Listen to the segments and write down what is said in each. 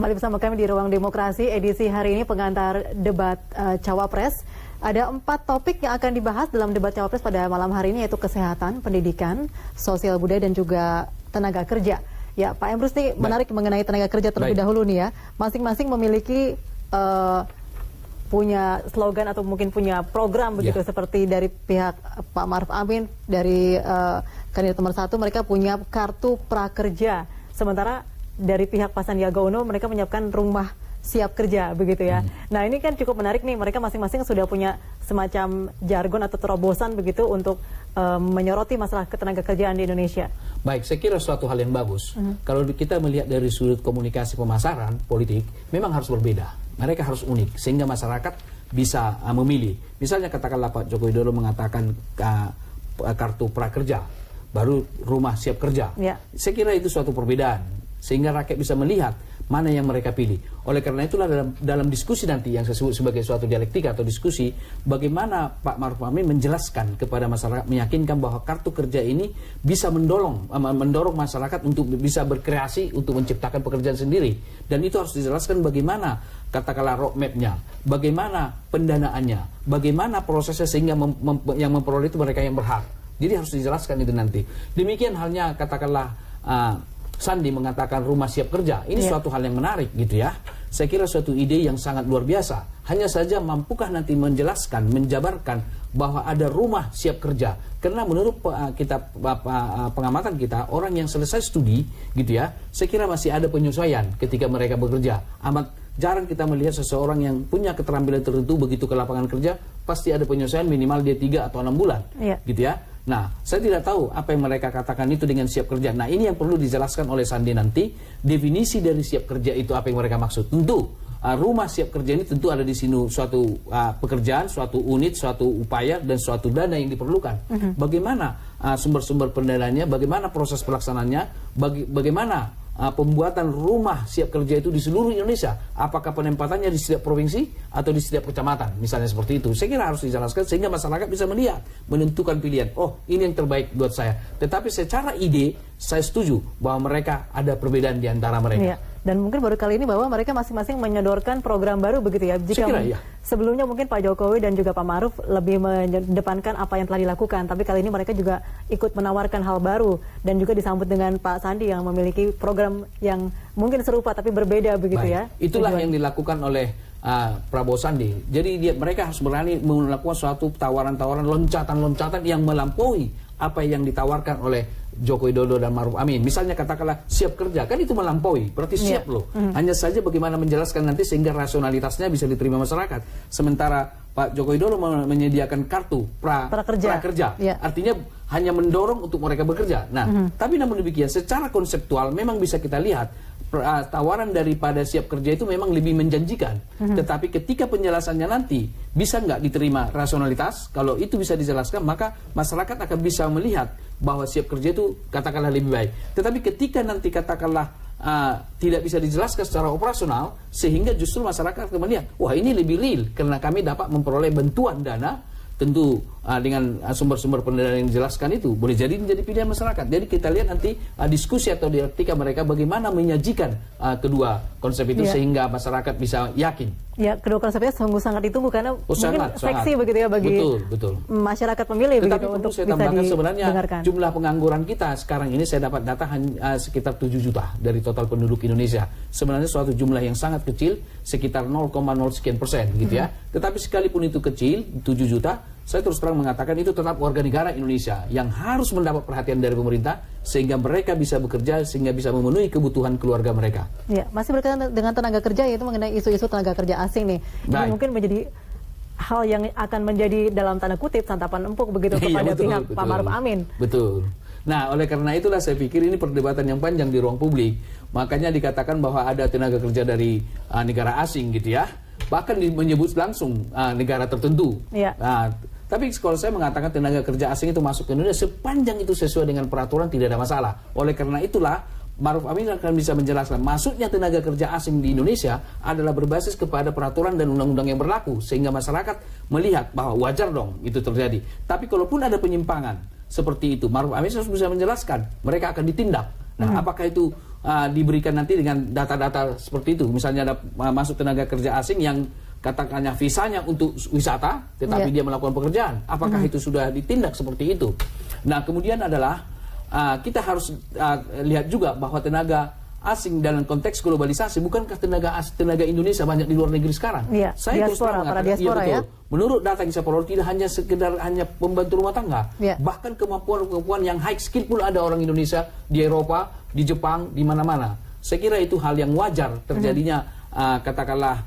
Kembali bersama kami di Ruang Demokrasi, edisi hari ini pengantar debat Cawapres. Ada 4 topik yang akan dibahas dalam debat Cawapres pada malam hari ini, yaitu kesehatan, pendidikan, sosial budaya, dan juga tenaga kerja. Ya, Pak Emrus nih menarik mengenai tenaga kerja terlebih dahulu nih ya. Masing-masing memiliki punya slogan atau mungkin punya program begitu, seperti dari pihak Pak Maruf Amin, dari kandidat nomor 1 mereka punya kartu prakerja. Sementara dari pihak Pak Sandiaga Uno mereka menyiapkan rumah siap kerja begitu ya. Nah, ini kan cukup menarik nih, mereka masing-masing sudah punya semacam jargon atau terobosan begitu untuk menyoroti masalah ketenaga kerjaan di Indonesia. Baik, saya kira suatu hal yang bagus. Kalau kita melihat dari sudut komunikasi pemasaran politik, memang harus berbeda. Mereka harus unik sehingga masyarakat bisa memilih. Misalnya katakanlah Pak Joko Widodo mengatakan kartu prakerja, baru rumah siap kerja. Saya kira itu suatu perbedaan sehingga rakyat bisa melihat mana yang mereka pilih. Oleh karena itulah dalam diskusi nanti yang saya sebut sebagai suatu dialektika atau diskusi, bagaimana Pak Maruf Amin menjelaskan kepada masyarakat, meyakinkan bahwa kartu kerja ini bisa mendorong masyarakat untuk bisa berkreasi, untuk menciptakan pekerjaan sendiri. Dan itu harus dijelaskan bagaimana katakanlah roadmap-nya, bagaimana pendanaannya, bagaimana prosesnya sehingga yang memperoleh itu mereka yang berhak. Jadi harus dijelaskan itu nanti. Demikian halnya katakanlah Sandi mengatakan rumah siap kerja. Ini suatu hal yang menarik gitu ya. Saya kira suatu ide yang sangat luar biasa. Hanya saja mampukah nanti menjelaskan, menjabarkan bahwa ada rumah siap kerja. Karena menurut pengamatan kita, orang yang selesai studi gitu ya, saya kira masih ada penyesuaian ketika mereka bekerja. Amat jarang kita melihat seseorang yang punya keterampilan tertentu begitu ke lapangan kerja, pasti ada penyesuaian minimal dia 3 atau 6 bulan. Gitu ya. Nah, saya tidak tahu apa yang mereka katakan itu dengan siap kerja. Nah, ini yang perlu dijelaskan oleh Sandi nanti. Definisi dari siap kerja itu apa yang mereka maksud. Tentu, rumah siap kerja ini tentu ada di sini suatu pekerjaan, suatu unit, suatu upaya, dan suatu dana yang diperlukan. Bagaimana sumber-sumber pendanaannya, bagaimana proses pelaksanaannya, bagaimana pembuatan rumah siap kerja itu di seluruh Indonesia. Apakah penempatannya di setiap provinsi atau di setiap kecamatan, misalnya seperti itu. Saya kira harus dijelaskan sehingga masyarakat bisa melihat, menentukan pilihan. Oh, ini yang terbaik buat saya. Tetapi secara ide, saya setuju bahwa mereka ada perbedaan di antara mereka. Dan mungkin baru kali ini bahwa mereka masing-masing menyodorkan program baru begitu ya. Jika sebelumnya mungkin Pak Jokowi dan juga Pak Maruf lebih mengedepankan apa yang telah dilakukan, tapi kali ini mereka juga ikut menawarkan hal baru dan juga disambut dengan Pak Sandi yang memiliki program yang mungkin serupa tapi berbeda begitu ya. Itulah yang dilakukan oleh Prabowo Sandi. Jadi mereka harus berani melakukan suatu tawaran-tawaran, loncatan-loncatan yang melampaui apa yang ditawarkan oleh Joko Widodo dan Maruf Amin. Misalnya katakanlah siap kerja, kan itu melampaui, berarti siap loh. Hanya saja bagaimana menjelaskan nanti sehingga rasionalitasnya bisa diterima masyarakat. Sementara Pak Joko Widodo menyediakan kartu prakerja. Artinya hanya mendorong untuk mereka bekerja. Nah, tapi namun demikian secara konseptual memang bisa kita lihat tawaran daripada siap kerja itu memang lebih menjanjikan. Tetapi ketika penjelasannya nanti bisa nggak diterima rasionalitas, kalau itu bisa dijelaskan maka masyarakat akan bisa melihat bahwa siap kerja itu katakanlah lebih baik. Tetapi ketika nanti katakanlah tidak bisa dijelaskan secara operasional, sehingga justru masyarakat akan melihat, wah ini lebih real karena kami dapat memperoleh bantuan dana, tentu dengan sumber-sumber pendanaan yang dijelaskan itu boleh jadi menjadi pilihan masyarakat. Jadi kita lihat nanti diskusi atau dialektika mereka bagaimana menyajikan kedua konsep itu sehingga masyarakat bisa yakin. Ya, kedua konsepnya sungguh sangat ditunggu karena mungkin seksi begitu ya bagi masyarakat pemilih. Tetapi untuk saya tambahkan sebenarnya jumlah pengangguran kita sekarang ini saya dapat data sekitar 7 juta dari total penduduk Indonesia. Sebenarnya suatu jumlah yang sangat kecil, sekitar 0,0 sekian persen gitu ya. Tetapi sekalipun itu kecil, 7 juta, saya terus terang mengatakan itu tetap warga negara Indonesia yang harus mendapat perhatian dari pemerintah sehingga mereka bisa bekerja, sehingga bisa memenuhi kebutuhan keluarga mereka. Ya, masih berkaitan dengan tenaga kerja, yaitu mengenai isu-isu tenaga kerja asing nih. Ini mungkin menjadi hal yang akan menjadi dalam tanda kutip santapan empuk begitu kepada pihak Pak Maruf Amin. Betul. Nah, oleh karena itulah saya pikir ini perdebatan yang panjang di ruang publik. Makanya dikatakan bahwa ada tenaga kerja dari negara asing gitu ya. Bahkan menyebut langsung negara tertentu. Tapi kalau saya mengatakan tenaga kerja asing itu masuk ke Indonesia sepanjang itu sesuai dengan peraturan tidak ada masalah. Oleh karena itulah Maruf Amin akan bisa menjelaskan masuknya tenaga kerja asing di Indonesia adalah berbasis kepada peraturan dan undang-undang yang berlaku sehingga masyarakat melihat bahwa wajar dong itu terjadi. Tapi kalaupun ada penyimpangan seperti itu, Maruf Amin harus bisa menjelaskan mereka akan ditindak. Nah, apakah itu diberikan nanti dengan data-data seperti itu. Misalnya ada masuk tenaga kerja asing yang katakannya visanya untuk wisata, tetapi dia melakukan pekerjaan. Apakah itu sudah ditindak seperti itu? Nah, kemudian adalah kita harus lihat juga bahwa tenaga asing dalam konteks globalisasi, bukankah tenaga Indonesia banyak di luar negeri sekarang? Saya diaspora, para diaspora ya. Menurut data yang saya peroleh tidak hanya sekedar pembantu rumah tangga, bahkan kemampuan yang high skill pun ada orang Indonesia di Eropa, di Jepang, di mana-mana. Saya kira itu hal yang wajar terjadinya katakanlah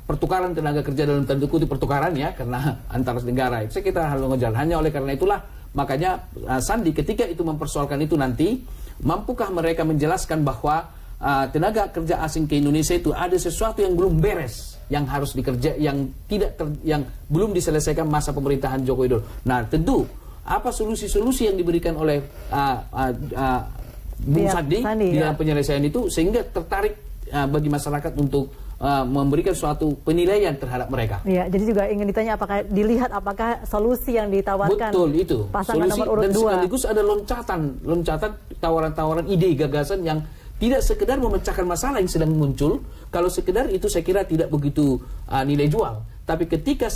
pertukaran tenaga kerja dalam tanda kutip pertukaran ya, karena antar negara. Saya kira hal yang wajar. Hanya oleh karena itulah makanya Sandi ketika itu mempersoalkan itu nanti, mampukah mereka menjelaskan bahwa tenaga kerja asing ke Indonesia itu ada sesuatu yang belum beres, yang harus dikerja, yang belum diselesaikan masa pemerintahan Joko Widodo. Nah, tentu apa solusi-solusi yang diberikan oleh Bung Sandi di dalam penyelesaian itu sehingga tertarik bagi masyarakat untuk memberikan suatu penilaian terhadap mereka. Iya, jadi juga ingin ditanya apakah solusi yang ditawarkan pasangan solusi, nomor urut 2 dan sekaligus ada loncatan tawaran-tawaran ide gagasan yang tidak sekedar memecahkan masalah yang sedang muncul. Kalau sekedar itu saya kira tidak begitu nilai jual. Tapi ketika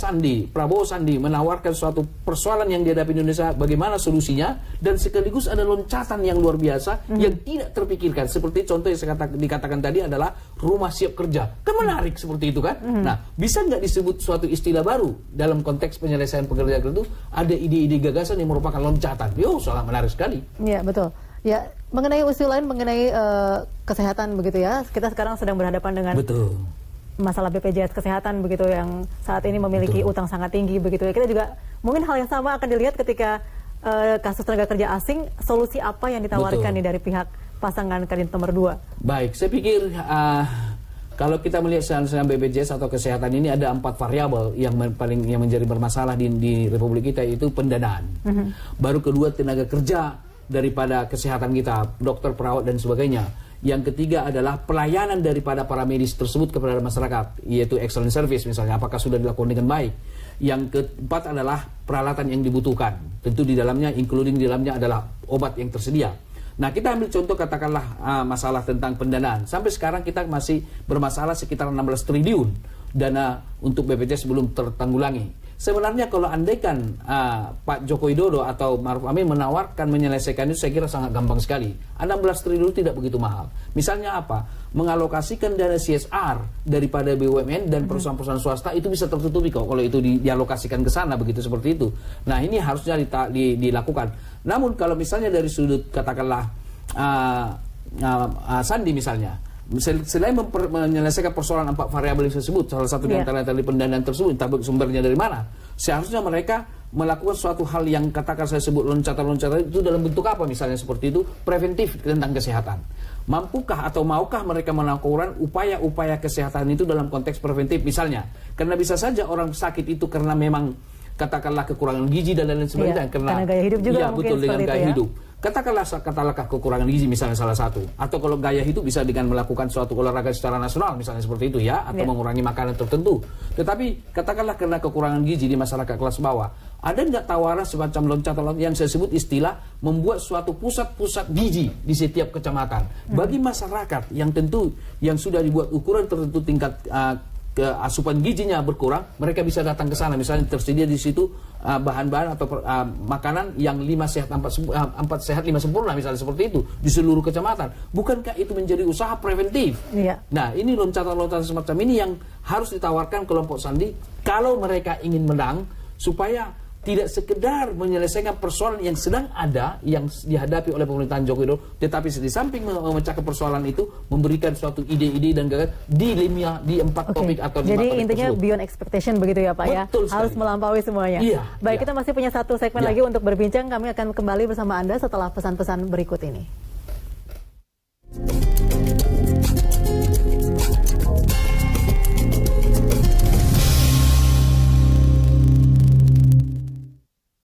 Prabowo Sandi menawarkan suatu persoalan yang dihadapi Indonesia, bagaimana solusinya, dan sekaligus ada loncatan yang luar biasa yang tidak terpikirkan. Seperti contoh yang saya dikatakan tadi adalah rumah siap kerja. Kan menarik seperti itu kan? Nah, bisa nggak disebut suatu istilah baru dalam konteks penyelesaian pekerjaan itu? Ada ide-ide gagasan yang merupakan loncatan. Sangat menarik sekali. Iya, betul. Ya, mengenai usul lain mengenai kesehatan begitu ya. Kita sekarang sedang berhadapan dengan masalah BPJS kesehatan begitu yang saat ini memiliki utang sangat tinggi begitu ya. Kita juga mungkin hal yang sama akan dilihat ketika kasus tenaga kerja asing. Solusi apa yang ditawarkan nih dari pihak pasangan kandidat nomor 2? Baik, saya pikir kalau kita melihat soal BPJS atau kesehatan ini ada 4 variabel yang menjadi bermasalah di Republik kita, itu pendanaan. Baru kedua tenaga kerja daripada kesehatan kita, dokter, perawat dan sebagainya. Yang ketiga adalah pelayanan daripada para medis tersebut kepada masyarakat, yaitu excellent service misalnya, apakah sudah dilakukan dengan baik. Yang keempat adalah peralatan yang dibutuhkan. Tentu di dalamnya, including di dalamnya adalah obat yang tersedia. Nah, kita ambil contoh katakanlah masalah tentang pendanaan. Sampai sekarang kita masih bermasalah sekitar 16 triliun dana untuk BPJS belum tertanggulangi. Sebenarnya kalau andaikan Pak Joko Widodo atau Maruf Amin menawarkan menyelesaikan itu, saya kira sangat gampang sekali. 16 triliun tidak begitu mahal. Misalnya apa? Mengalokasikan dana CSR daripada BUMN dan perusahaan-perusahaan swasta itu bisa tertutupi kok kalau itu dialokasikan ke sana begitu seperti itu. Nah, ini harusnya dilakukan. Namun kalau misalnya dari sudut katakanlah Sandi misalnya, selain menyelesaikan persoalan 4 variabel yang tersebut, salah satu di antara tadi pendanaan tersebut, entah sumbernya dari mana, seharusnya mereka melakukan suatu hal yang katakan saya sebut loncatan-loncatan itu dalam bentuk apa, misalnya seperti itu, preventif tentang kesehatan. Mampukah atau maukah mereka melakukan upaya-upaya kesehatan itu dalam konteks preventif misalnya? Karena bisa saja orang sakit itu karena memang katakanlah kekurangan gizi dan lain sebagainya, karena gaya hidup juga mungkin dengan gaya hidup. Katakanlah kekurangan gizi misalnya salah satu, atau kalau gaya hidup bisa dengan melakukan suatu olahraga secara nasional misalnya seperti itu ya, atau mengurangi makanan tertentu. Tetapi katakanlah karena kekurangan gizi di masyarakat kelas bawah, ada nggak tawaran semacam loncatan yang saya sebut istilah membuat suatu pusat-pusat gizi di setiap kecamatan bagi masyarakat yang tentu yang sudah dibuat ukuran tertentu tingkat asupan gizinya berkurang, mereka bisa datang ke sana. Misalnya tersedia di situ bahan-bahan atau makanan yang 5 sehat 4 sehat 5 sempurna misalnya seperti itu di seluruh kecamatan. Bukankah itu menjadi usaha preventif? Nah, ini loncatan-loncatan semacam ini yang harus ditawarkan kelompok Sandi kalau mereka ingin menang, supaya tidak sekedar menyelesaikan persoalan yang sedang ada, yang dihadapi oleh pemerintahan Joko Widodo, tetapi di samping memecahkan persoalan itu, memberikan suatu ide-ide dan gagasan di 4 topik atau 5 Jadi topik intinya tersebut. Beyond expectation begitu ya Pak. Betul ya, harus melampaui semuanya. Baik, kita masih punya satu segmen lagi untuk berbincang. Kami akan kembali bersama Anda setelah pesan-pesan berikut ini.